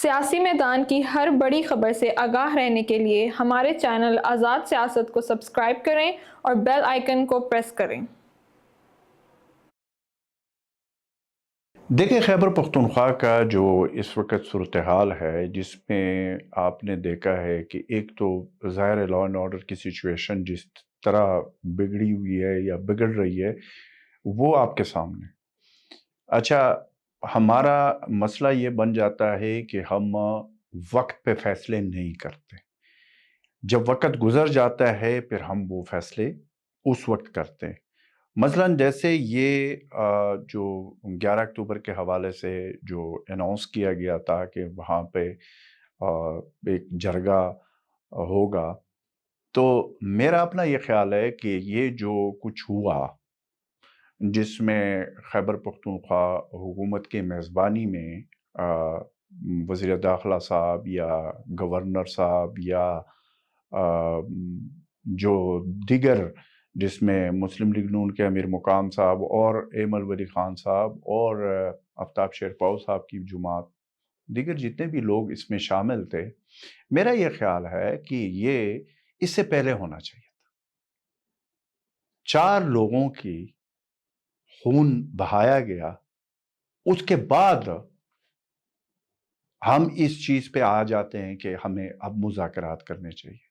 سیاسی میدان کی ہر بڑی خبر سے آگاہ رہنے کے لیے ہمارے چینل آزاد سیاست کو سبسکرائب کریں اور بیل آئیکن کو پریس کریں۔ دیکھیں، خیبر پختونخوا کا جو اس وقت صورتحال ہے، جس میں آپ نے دیکھا ہے کہ ایک تو ظاہر لا اینڈ آرڈر کی سچویشن جس طرح بگڑی ہوئی ہے یا بگڑ رہی ہے، وہ آپ کے سامنے۔ اچھا، ہمارا مسئلہ یہ بن جاتا ہے کہ ہم وقت پہ فیصلے نہیں کرتے۔ جب وقت گزر جاتا ہے پھر ہم وہ فیصلے اس وقت کرتے ہیں۔ مثلاً جیسے یہ جو 11 اکتوبر کے حوالے سے جو اناؤنس کیا گیا تھا کہ وہاں پہ ایک جرگہ ہوگا، تو میرا اپنا یہ خیال ہے کہ یہ جو کچھ ہوا، جس میں خیبر پختونخوا حکومت کے میزبانی میں وزیر داخلہ صاحب یا گورنر صاحب یا جو دیگر، جس میں مسلم لیگ نون کے امیر مقام صاحب اور ایمل ولی خان صاحب اور آفتاب شیرپاؤ صاحب کی جماعت، دیگر جتنے بھی لوگ اس میں شامل تھے، میرا یہ خیال ہے کہ یہ اس سے پہلے ہونا چاہیے تھا۔ 4 لوگوں کی خون بہایا گیا، اس کے بعد ہم اس چیز پہ آ جاتے ہیں کہ ہمیں اب مذاکرات کرنے چاہیے۔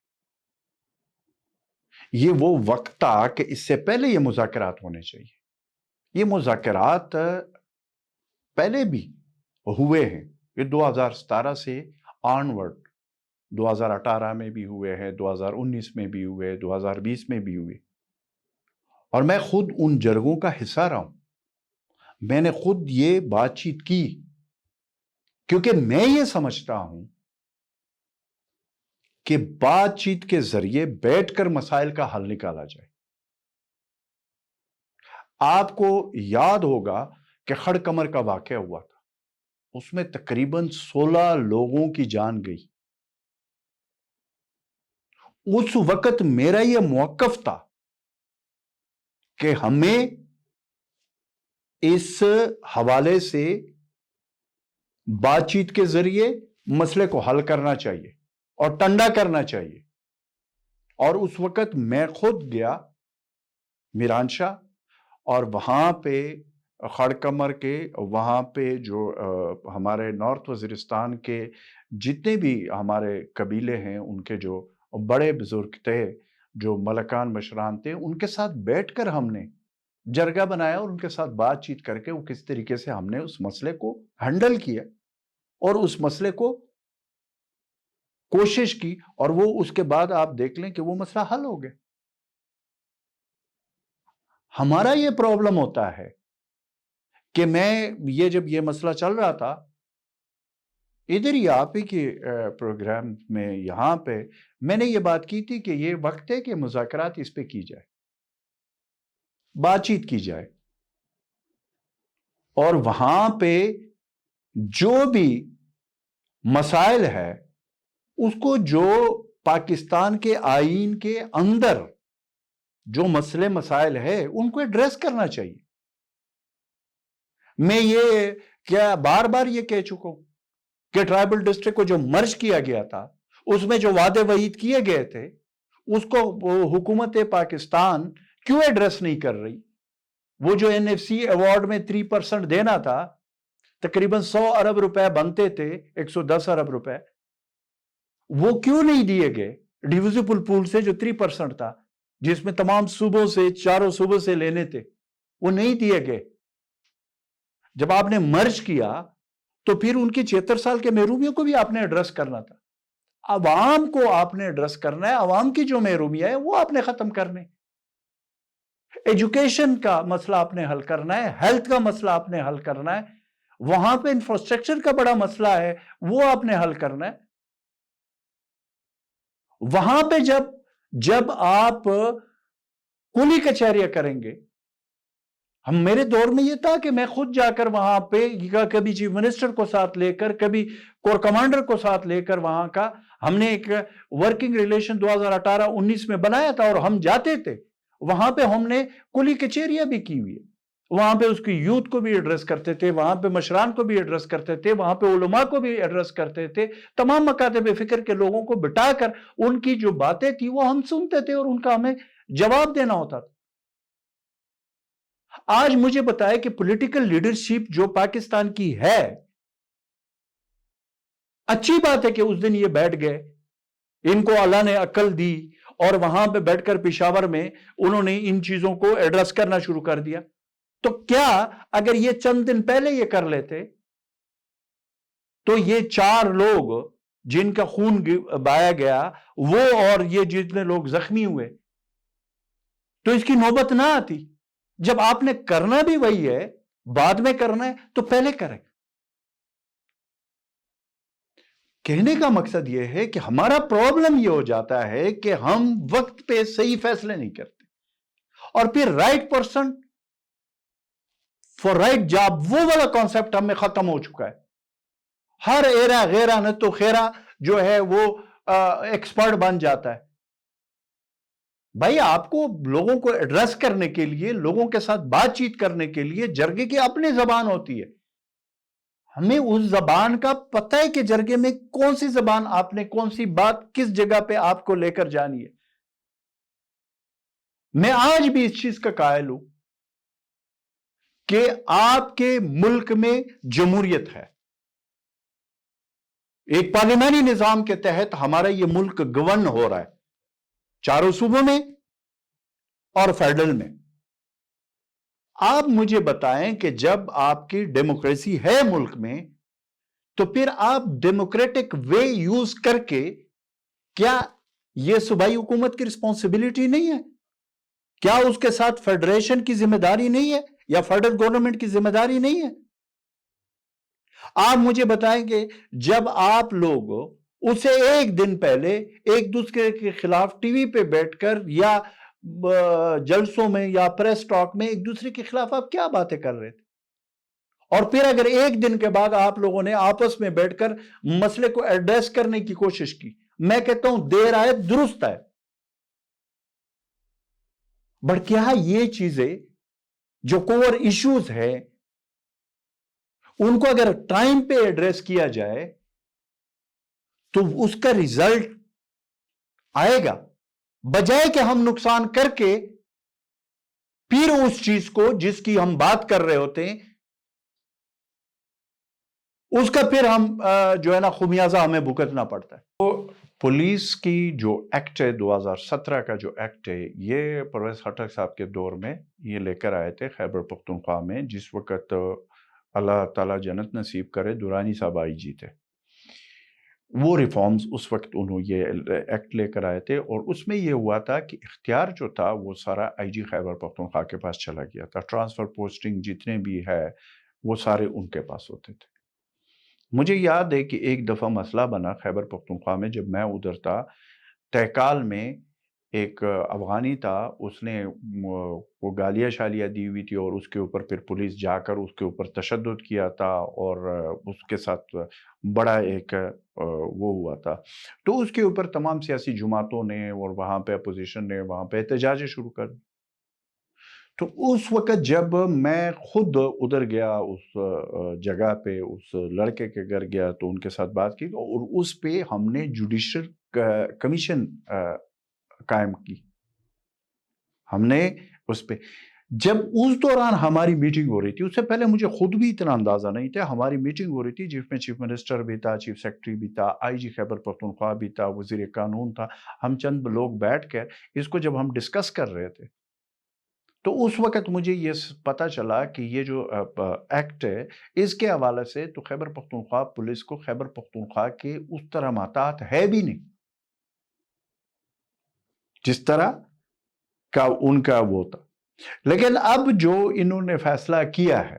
یہ وہ وقت تھا کہ اس سے پہلے یہ مذاکرات ہونے چاہیے۔ یہ مذاکرات پہلے بھی ہوئے ہیں، یہ 2017 سے آنورڈ 2018 میں بھی ہوئے ہیں، 2019 میں بھی ہوئے، 2020 میں بھی ہوئے، اور میں خود ان جرگوں کا حصہ رہا ہوں۔ میں نے خود یہ بات چیت کی، کیونکہ میں یہ سمجھتا ہوں کہ بات چیت کے ذریعے بیٹھ کر مسائل کا حل نکالا جائے۔ آپ کو یاد ہوگا کہ خڑ کمر کا واقعہ ہوا تھا، اس میں تقریباً 16 لوگوں کی جان گئی۔ اس وقت میرا یہ موقف تھا کہ ہمیں اس حوالے سے بات چیت کے ذریعے مسئلے کو حل کرنا چاہیے اور ٹنڈا کرنا چاہیے۔ اور اس وقت میں خود گیا میران شاہ، اور وہاں پہ خڑکمر کے وہاں پہ جو ہمارے نارتھ وزیرستان کے جتنے بھی ہمارے قبیلے ہیں، ان کے جو بڑے بزرگ تھے، جو ملکان مشران تھے، ان کے ساتھ بیٹھ کر ہم نے جرگہ بنایا اور ان کے ساتھ بات چیت کر کے وہ کس طریقے سے ہم نے اس مسئلے کو ہینڈل کیا اور اس مسئلے کو کوشش کی، اور وہ اس کے بعد آپ دیکھ لیں کہ وہ مسئلہ حل ہو گیا۔ ہمارا یہ پرابلم ہوتا ہے کہ جب یہ مسئلہ چل رہا تھا، ادھر ہی آپ ہی کے پروگرام میں یہاں پہ میں نے یہ بات کی تھی کہ یہ وقت ہے کہ مذاکرات اس پہ کی جائے، بات چیت کی جائے، اور وہاں پہ جو بھی مسائل ہے اس کو جو پاکستان کے آئین کے اندر جو مسائل ہے ان کو ایڈریس کرنا چاہیے۔ میں یہ کیا بار بار یہ کہہ چکا ہوں کہ ٹرائبل ڈسٹرکٹ کو جو مرج کیا گیا تھا، اس میں جو وعدے وعید کیے گئے تھے، اس کو حکومت پاکستان کیوں ایڈریس نہیں کر رہی؟ وہ جو NFC ایوارڈ میں 3% دینا تھا، تقریباً 100 ارب روپے بنتے تھے، 110 ارب روپے، وہ کیوں نہیں دیے گئے؟ ڈیویزبل پول سے جو 3% تھا، جس میں تمام صوبوں سے، چاروں صوبوں سے لینے تھے، وہ نہیں دیے گئے۔ جب آپ نے مرج کیا تو پھر ان کی 76 سال کے محرومیوں کو بھی آپ نے ایڈریس کرنا تھا۔ عوام کو آپ نے ایڈریس کرنا ہے، عوام کی جو محرومیہ ہے وہ آپ نے ختم کرنے۔ ایجوکیشن کا مسئلہ آپ نے حل کرنا ہے، ہیلتھ کا مسئلہ آپ نے حل کرنا ہے، وہاں پہ انفراسٹرکچر کا بڑا مسئلہ ہے، وہ آپ نے حل کرنا ہے۔ وہاں پہ جب آپ کلی کچہریاں کریں گے، میرے دور میں یہ تھا کہ میں خود جا کر وہاں پہ کبھی چیف منسٹر کو ساتھ لے کر، کبھی کور کمانڈر کو ساتھ لے کر، وہاں کا ہم نے ایک ورکنگ ریلیشن 2018-19 میں بنایا تھا، اور ہم جاتے تھے وہاں پہ، ہم نے کلی کچہریاں بھی کی ہوئی ہے، وہاں پہ اس کی یوتھ کو بھی ایڈریس کرتے تھے، وہاں پہ مشران کو بھی ایڈریس کرتے تھے، وہاں پہ علماء کو بھی ایڈریس کرتے تھے، تمام مکاتب فکر کے لوگوں کو بٹا کر ان کی جو باتیں تھی وہ ہم سنتے تھے اور ان کا ہمیں جواب دینا ہوتا تھا۔ آج مجھے بتائے کہ پولیٹیکل لیڈرشپ جو پاکستان کی ہے، اچھی بات ہے کہ اس دن یہ بیٹھ گئے، ان کو اللہ نے عقل دی اور وہاں پہ بیٹھ کر پشاور میں انہوں نے ان چیزوں کو ایڈریس کرنا شروع کر دیا۔ تو کیا اگر یہ چند دن پہلے یہ کر لیتے تو یہ 4 لوگ جن کا خون بہایا گیا وہ اور یہ جتنے لوگ زخمی ہوئے تو اس کی نوبت نہ آتی؟ جب آپ نے کرنا بھی وہی ہے، بعد میں کرنا ہے تو پہلے کریں۔ کہنے کا مقصد یہ ہے کہ ہمارا پرابلم یہ ہو جاتا ہے کہ ہم وقت پہ صحیح فیصلے نہیں کرتے، اور پھر right person for right job وہ والا کانسیپٹ ہم میں ختم ہو چکا ہے۔ ہر ایرا غیرہ نہ تو خیرہ جو ہے وہ ایکسپرٹ بن جاتا ہے۔ بھائی آپ کو لوگوں کو ایڈریس کرنے کے لیے، لوگوں کے ساتھ بات چیت کرنے کے لیے جرگے کی اپنی زبان ہوتی ہے۔ ہمیں اس زبان کا پتہ ہے کہ جرگے میں کون سی زبان آپ نے کون سی بات کس جگہ پہ آپ کو لے کر جانی ہے۔ میں آج بھی اس چیز کا قائل ہوں کہ آپ کے ملک میں جمہوریت ہے، ایک پارلیمانی نظام کے تحت ہمارا یہ ملک گورن ہو رہا ہے، 4 صوبوں میں اور فیڈرل میں۔ آپ مجھے بتائیں کہ جب آپ کی ڈیموکریسی ہے ملک میں تو پھر آپ ڈیموکریٹک وے یوز کر کے، کیا یہ صوبائی حکومت کی رسپانسبلٹی نہیں ہے؟ کیا اس کے ساتھ فیڈریشن کی ذمہ داری نہیں ہے یا فیڈرل گورنمنٹ کی ذمہ داری نہیں ہے؟ آپ مجھے بتائیں کہ جب آپ لوگ اسے ایک دن پہلے ایک دوسرے کے خلاف ٹی وی پہ بیٹھ کر یا جلسوں میں یا پریس ٹاک میں ایک دوسرے کے خلاف آپ کیا باتیں کر رہے تھے، اور پھر اگر ایک دن کے بعد آپ لوگوں نے آپس میں بیٹھ کر مسئلے کو ایڈریس کرنے کی کوشش کی، میں کہتا ہوں دیر آئے درست ہے۔ بٹ کیا یہ چیزیں جو کور ایشوز ہے ان کو اگر ٹائم پہ ایڈریس کیا جائے تو اس کا ریزلٹ آئے گا، بجائے کہ ہم نقصان کر کے پھر اس چیز کو جس کی ہم بات کر رہے ہوتے ہیں اس کا پھر ہم جو ہے نا خمیازہ ہمیں بھگتنا پڑتا ہے۔ تو پولیس کی جو ایکٹ ہے 2017 کا جو ایکٹ ہے، یہ پرویز خٹک صاحب کے دور میں یہ لے کر آئے تھے خیبر پختونخوا میں، جس وقت اللہ تعالیٰ جنت نصیب کرے درانی صاحب آئی جی تھے۔ وہ ریفارمز اس وقت انہوں یہ ایکٹ لے کر آئے تھے، اور اس میں یہ ہوا تھا کہ اختیار جو تھا وہ سارا آئی جی خیبر پختونخوا کے پاس چلا گیا تھا، ٹرانسفر پوسٹنگ جتنے بھی ہے وہ سارے ان کے پاس ہوتے تھے۔ مجھے یاد ہے کہ ایک دفعہ مسئلہ بنا خیبر پختونخوا میں، جب میں ادھر تھا، تہکال میں ایک افغانی تھا، اس نے وہ گالیاں شالیاں دی ہوئی تھی، اور اس کے اوپر پھر پولیس جا کر اس کے اوپر تشدد کیا تھا، اور اس کے ساتھ بڑا ایک وہ ہوا تھا۔ تو اس کے اوپر تمام سیاسی جماعتوں نے اور وہاں پہ اپوزیشن نے وہاں پہ احتجاجیں شروع کر دی۔ تو اس وقت جب میں خود ادھر گیا اس جگہ پہ، اس لڑکے کے گھر گیا تو ان کے ساتھ بات کی، اور اس پہ ہم نے جوڈیشل کمیشن قائم کی۔ ہم نے اس پہ جب اس دوران ہماری میٹنگ ہو رہی تھی، اس سے پہلے مجھے خود بھی اتنا اندازہ نہیں تھا، ہماری میٹنگ ہو رہی تھی جس میں چیف منسٹر بھی تھا، چیف سیکرٹری بھی تھا، آئی جی خیبر پختونخوا بھی تھا، وزیر قانون تھا۔ ہم چند لوگ بیٹھ کر اس کو جب ہم ڈسکس کر رہے تھے تو اس وقت مجھے یہ پتا چلا کہ یہ جو ایکٹ ہے اس کے حوالے سے تو خیبر پختونخوا پولیس کو خیبر پختونخوا کے اس طرح محتاط ہے بھی نہیں جس طرح کا ان کا وہ تھا۔ لیکن اب جو انہوں نے فیصلہ کیا ہے،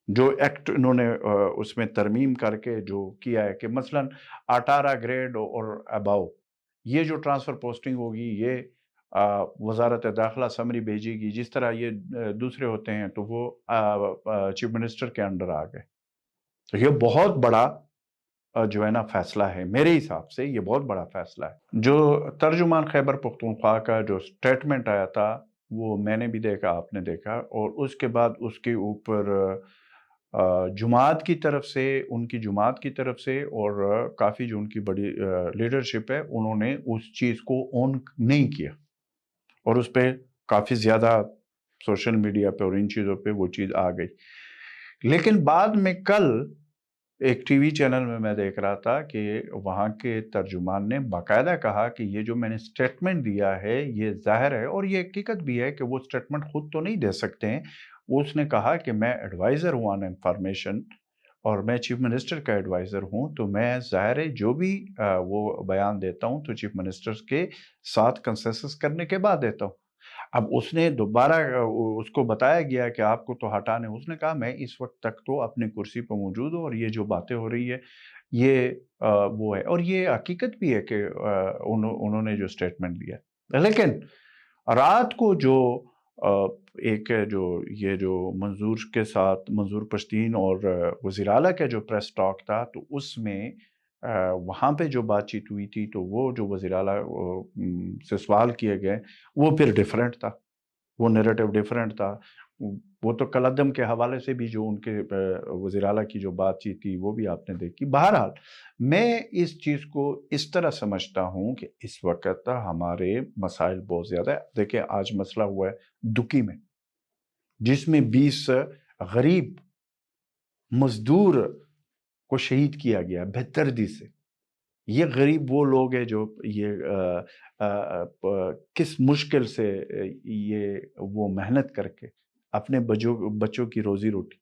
جو ایکٹ انہوں نے اس میں ترمیم کر کے جو کیا ہے کہ مثلا 18 گریڈ اور اباؤ یہ جو ٹرانسفر پوسٹنگ ہوگی یہ وزارت داخلہ سمری بھیجے گی، جس طرح یہ دوسرے ہوتے ہیں تو وہ چیف منسٹر کے انڈر آ گئے۔ تو یہ بہت بڑا جو ہے نا فیصلہ ہے، میرے حساب سے یہ بہت بڑا فیصلہ ہے۔ جو ترجمان خیبر پختونخوا کا جو سٹیٹمنٹ آیا تھا وہ میں نے بھی دیکھا، آپ نے دیکھا، اور اس کے بعد اس کے اوپر جماعت کی طرف سے، ان کی جماعت کی طرف سے، اور کافی جو ان کی بڑی لیڈرشپ ہے، انہوں نے اس چیز کو اون نہیں کیا، اور اس پہ کافی زیادہ سوشل میڈیا پہ اور ان چیزوں پہ وہ چیز آ گئی. لیکن بعد میں کل ایک ٹی وی چینل میں دیکھ رہا تھا کہ وہاں کے ترجمان نے باقاعدہ کہا کہ یہ جو میں نے سٹیٹمنٹ دیا ہے یہ ظاہر ہے، اور یہ حقیقت بھی ہے کہ وہ سٹیٹمنٹ خود تو نہیں دے سکتے ہیں. اس نے کہا کہ میں ایڈوائزر ہوں آن انفارمیشن، اور میں چیف منسٹر کا ایڈوائزر ہوں، تو میں ظاہر ہے جو بھی وہ بیان دیتا ہوں تو چیف منسٹر کے ساتھ کنسنسس کرنے کے بعد دیتا ہوں. اب اس نے دوبارہ اس کو بتایا گیا کہ آپ کو تو ہٹانے، اس نے کہا میں اس وقت تک تو اپنی کرسی پہ موجود ہوں، اور یہ جو باتیں ہو رہی ہے یہ وہ ہے، اور یہ حقیقت بھی ہے کہ انہوں نے جو سٹیٹمنٹ دیا. لیکن رات کو جو ایک جو منظور کے ساتھ، منظور پشتین اور وزیر اعلیٰ کا جو پریس ٹاک تھا، تو اس میں وہاں پہ جو بات چیت ہوئی تھی، تو وہ جو وزیر اعلیٰ سے سوال کیے گئے وہ پھر ڈیفرنٹ تھا، وہ نیریٹو ڈیفرنٹ تھا. وہ تو کلعدم کے حوالے سے بھی جو ان کے وزیر اعلیٰ کی جو بات چیت تھی وہ بھی آپ نے دیکھی. بہرحال میں اس چیز کو اس طرح سمجھتا ہوں کہ اس وقت ہمارے مسائل بہت زیادہ ہے. دیکھیں آج مسئلہ ہوا ہے دکی میں، جس میں 20 غریب مزدور کو شہید کیا گیا بے دردی سے. یہ غریب وہ لوگ ہیں جو یہ کس مشکل سے یہ وہ محنت کر کے اپنے بچوں کی روزی روٹی.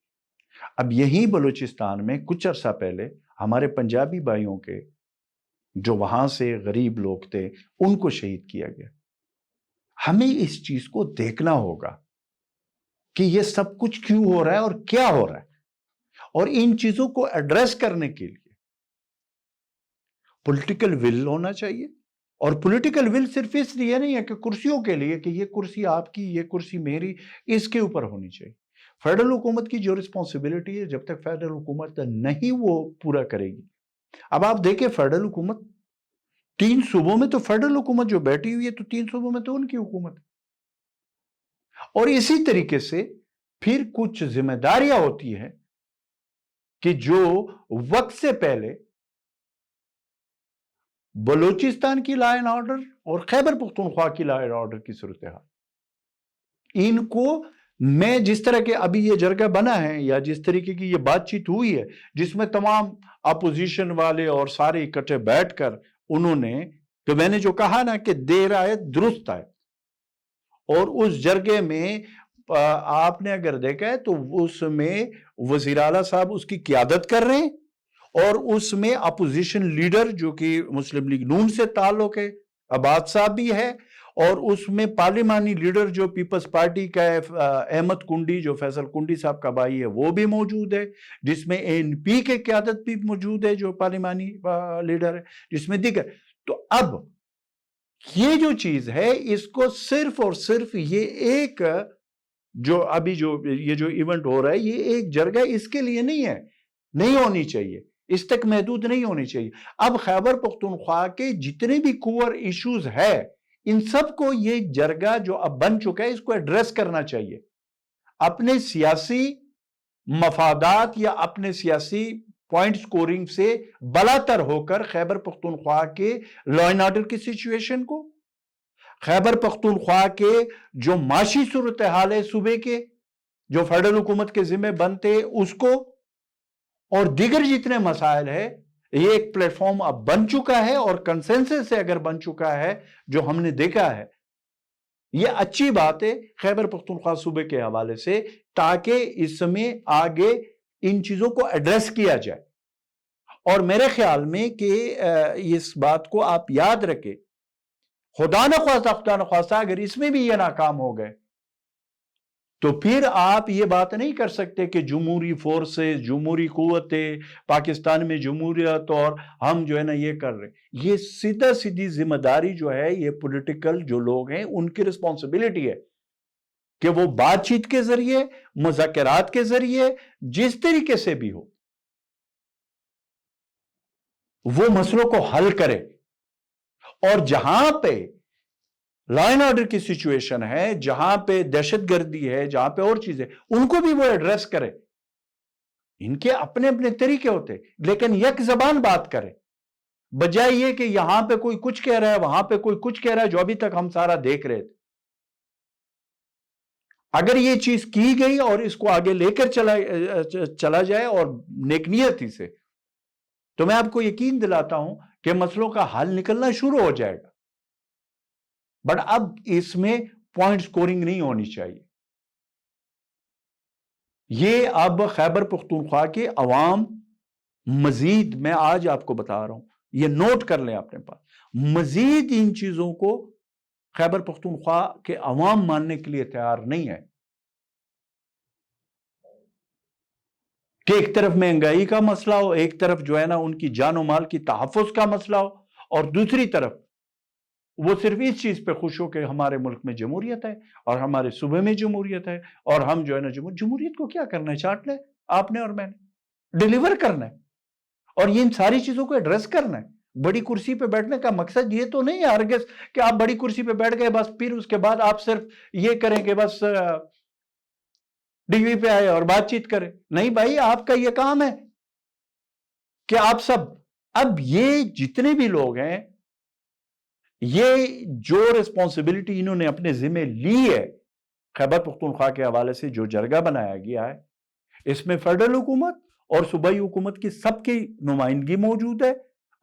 اب یہی بلوچستان میں کچھ عرصہ پہلے ہمارے پنجابی بھائیوں کے جو وہاں سے غریب لوگ تھے ان کو شہید کیا گیا. ہمیں اس چیز کو دیکھنا ہوگا کہ یہ سب کچھ کیوں ہو رہا ہے اور کیا ہو رہا ہے، اور ان چیزوں کو ایڈریس کرنے کے لیے پولیٹیکل ول ہونا چاہیے. اور پولیٹیکل ول صرف اس لیے نہیں ہے کہ کرسیوں کے لیے کہ یہ کرسی آپ کی، یہ کرسی میری، اس کے اوپر ہونی چاہیے. فیڈرل حکومت کی جو رسپانسبلٹی ہے، جب تک فیڈرل حکومت نہیں وہ پورا کرے گی. اب آپ دیکھیں فیڈرل حکومت 3 صوبوں میں، تو فیڈرل حکومت جو بیٹھی ہوئی ہے تو 3 صوبوں میں تو ان کی حکومت ہے. اور اسی طریقے سے پھر کچھ ذمہ داریاں ہوتی ہیں کہ جو وقت سے پہلے بلوچستان کی لا اینڈ آرڈر اور خیبر پختونخوا کی لا اینڈ آرڈر کی صورتحال، ان کو میں جس طرح کے ابھی یہ جرگہ بنا ہے یا جس طریقے کی یہ بات چیت ہوئی ہے، جس میں تمام اپوزیشن والے اور سارے اکٹھے بیٹھ کر انہوں نے، تو میں نے جو کہا نا کہ دیر آئے درست آئے، اور اس جرگے میں آپ نے اگر دیکھا ہے تو اس میں وزیر اعلیٰ صاحب اس کی قیادت کر رہے ہیں، اور اس میں اپوزیشن لیڈر جو کہ مسلم لیگ نون سے تعلق ہے عباد صاحب بھی ہے، اور اس میں پارلیمانی لیڈر جو پیپلز پارٹی کا ہے احمد کنڈی، جو فیصل کنڈی صاحب کا بھائی ہے، وہ بھی موجود ہے، جس میں ANP کے قیادت بھی موجود ہے جو پارلیمانی لیڈر ہے، جس میں دیگر. تو اب یہ جو چیز ہے اس کو صرف اور صرف یہ ایک جو ابھی جو یہ جو ایونٹ ہو رہا ہے، یہ ایک جرگہ اس کے لیے نہیں ہے، نہیں ہونی چاہیے، اس تک محدود نہیں ہونی چاہیے. اب خیبر پختونخوا کے جتنے بھی کور ایشوز ہے، ان سب کو یہ جرگہ جو اب بن چکا ہے اس کو ایڈریس کرنا چاہیے. اپنے سیاسی مفادات یا اپنے سیاسی پوائنٹ سکورنگ سے بلاتر ہو کر خیبر پختونخوا کے لا اینڈ آرڈر کی سچویشن کو، خیبر پختونخوا کے جو معاشی صورتحال ہے صوبے کے جو فیڈرل حکومت کے ذمہ بنتے اس کو، اور دیگر جتنے مسائل ہے، یہ ایک پلیٹ فارم اب بن چکا ہے، اور کنسنسس سے اگر بن چکا ہے جو ہم نے دیکھا ہے، یہ اچھی بات ہے خیبر پختونخوا صوبے کے حوالے سے، تاکہ اس میں آگے ان چیزوں کو ایڈریس کیا جائے. اور میرے خیال میں کہ اس بات کو آپ یاد رکھیں، خدا نخواستہ اگر اس میں بھی یہ ناکام ہو گئے تو پھر آپ یہ بات نہیں کر سکتے کہ جمہوری فورسز، جمہوری قوتیں، پاکستان میں جمہوریت اور ہم جو ہے نا یہ کر رہے. یہ سیدھا سیدھی ذمہ داری جو ہے یہ پولیٹیکل جو لوگ ہیں ان کی رسپانسبلٹی ہے کہ وہ بات چیت کے ذریعے، مذاکرات کے ذریعے، جس طریقے سے بھی ہو وہ مسئلوں کو حل کرے. اور جہاں پہ لا اینڈ آرڈر کی سچویشن ہے، جہاں پہ دہشت گردی ہے، جہاں پہ اور چیزیں، ان کو بھی وہ ایڈریس کرے. ان کے اپنے اپنے طریقے ہوتے، لیکن یک زبان بات کرے، بجائے یہ کہ یہاں پہ کوئی کچھ کہہ رہا ہے، وہاں پہ کوئی کچھ کہہ رہا ہے، جو ابھی تک ہم سارا دیکھ رہے تھے. اگر یہ چیز کی گئی اور اس کو آگے لے کر چلا جائے اور نیکنیتی سے، تو میں آپ کو یقین دلاتا ہوں کہ مسئلوں کا حل نکلنا شروع ہو جائے گا. بٹ اب اس میں پوائنٹ سکورنگ نہیں ہونی چاہیے. یہ اب خیبر پختونخوا کے عوام مزید، میں آج آپ کو بتا رہا ہوں، یہ نوٹ کر لیں اپنے پاس، مزید ان چیزوں کو خیبر پختونخوا کے عوام ماننے کے لیے تیار نہیں ہے کہ ایک طرف مہنگائی کا مسئلہ ہو، ایک طرف جو ہے نا ان کی جان و مال کی تحفظ کا مسئلہ ہو، اور دوسری طرف وہ صرف اس چیز پہ خوش ہو کہ ہمارے ملک میں جمہوریت ہے اور ہمارے صوبے میں جمہوریت ہے، اور ہم جو ہے نا جمہوریت کو کیا کرنا ہے؟ چاٹ لے آپ نے اور میں نے، ڈیلیور کرنا ہے، اور یہ ان ساری چیزوں کو ایڈریس کرنا ہے. بڑی کرسی پہ بیٹھنے کا مقصد یہ تو نہیں ہے ہرگز کہ آپ بڑی کرسی پہ بیٹھ گئے بس پھر اس کے بعد آپ صرف یہ کریں کہ بس ٹی وی پہ آئے اور بات چیت کریں. نہیں بھائی، آپ کا یہ کام ہے کہ آپ سب، اب یہ جتنے بھی لوگ ہیں، یہ جو ریسپانسبلٹی انہوں نے اپنے ذمہ لی ہے خیبر پختونخوا کے حوالے سے، جو جرگہ بنایا گیا ہے، اس میں فیڈرل حکومت اور صوبائی حکومت کی سب کی نمائندگی موجود ہے.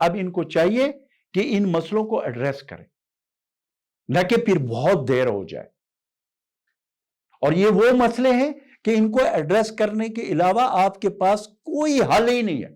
اب ان کو چاہیے کہ ان مسئلوں کو ایڈریس کریں، نہ کہ پھر بہت دیر ہو جائے. اور یہ وہ مسئلے ہیں کہ ان کو ایڈریس کرنے کے علاوہ آپ کے پاس کوئی حل ہی نہیں ہے.